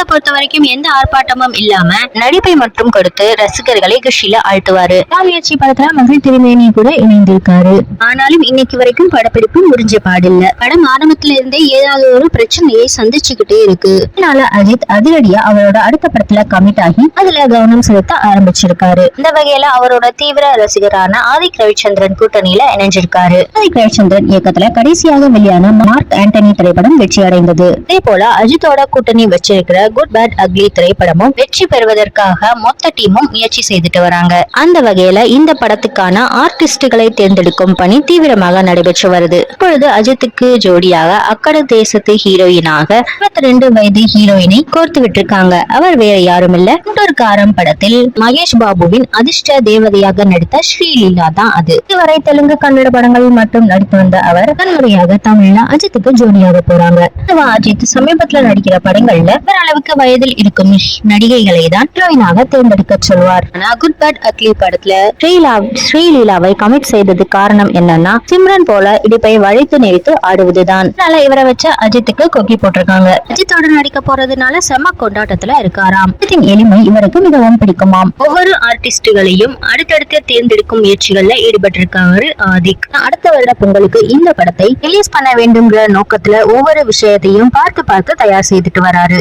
அஜித்தை பொறுத்த வரைக்கும் எந்த ஆர்ப்பாட்டமும் இல்லாம நடிப்பை மட்டும் கொடுத்து ரசிகர்களை குஷில ஆழ்த்துவாரு. முயற்சி படத்துல மகள் திருமேனி கூட இணைந்திருக்காரு. ஆனாலும் இன்னைக்கு வரைக்கும் படப்பிடிப்பு முடிஞ்ச பாடில்ல. படம் ஆரம்பத்துல இருந்தே ஏதாவது ஒரு பிரச்சனையை சந்திச்சுக்கிட்டே இருக்கு. அதனால அஜித் அதிரடியா அவரோட அடுத்த படத்துல கமிட் ஆகி அதுல கவனம் செலுத்த ஆரம்பிச்சிருக்காரு. இந்த வகையில அவரோட தீவிர ரசிகரான ஆதிக் ரவிச்சந்திரன் கூட்டணியில இணைஞ்சிருக்காரு. ஆதிக் ரவிச்சந்திரன் இயக்கத்துல கடைசியாக வெளியான மார்க் ஆண்டனி திரைப்படம் வெற்றி அடைந்தது. அதே போல அஜித்தோட கூட்டணி வச்சிருக்கிற குட் பேட் அக்லி திரைப்படமும் வெற்றி பெறுவதற்காக மொத்த டீமும் முயற்சி செய்துட்டு வராங்க. அந்த வகையில இந்த படத்துக்கான ஆர்டிஸ்டுகளை தேர்ந்தெடுக்கும் பணி தீவிரமாக நடைபெற்று வருது. இப்பொழுது அஜித்துக்கு ஜோடியாக அக்கட தேசத்து ஹீரோயினாக 22 வயது ஹீரோயினை கோர்த்து விட்டிருக்காங்க. அவர் வேற யாரும் இல்ல, காரம் படத்தில் மகேஷ் பாபுவின் அதிர்ஷ்ட தேவதையாக நடித்த ஸ்ரீலீலா தான் அது. இதுவரை தெலுங்கு கன்னட படங்களில் மட்டும் நடித்து வந்த அவர் தன்முறையாக தமிழ்ல அஜித்துக்கு ஜோடியாக போறாங்க. அஜித் சமீபத்துல நடிக்கிற படங்கள்ல ஓரளவுக்கு வயதில் இருக்கும் நடிகைகளை தான் ஹீரோயினாக தேர்ந்தெடுக்க சொல்வார். ஆனா குட் பேட் அக்லி படத்துல ஸ்ரீலீலாவை கமிட் செய்தது காரணம் என்னன்னா சிம்ரன் போல இடுப்பை வளைத்து நெறித்து ஆடுவதுதான். அதனால இவரை வச்ச அஜித்துக்கு கொக்கி போட்டிருக்காங்க. அஜித்தோட நடிக்க போறதுனால செம கொண்டாட்டத்துல இருக்காராம். அஜித்தின் எளிமை இவருக்கு மிகவும் பிடிக்குமாம். ஒவ்வொரு ஆர்டிஸ்டுகளையும் அடுத்தடுத்து தேர்ந்தெடுக்கும் முயற்சிகள்ல ஈடுபட்டிருக்காரு ஆதிக். அடுத்த வருட பொங்கலுக்கு இந்த படத்தை ரிலீஸ் பண்ண வேண்டும்ங்கிற நோக்கத்துல ஒவ்வொரு விஷயத்தையும் பார்த்து தயார் செய்துட்டு வராரு.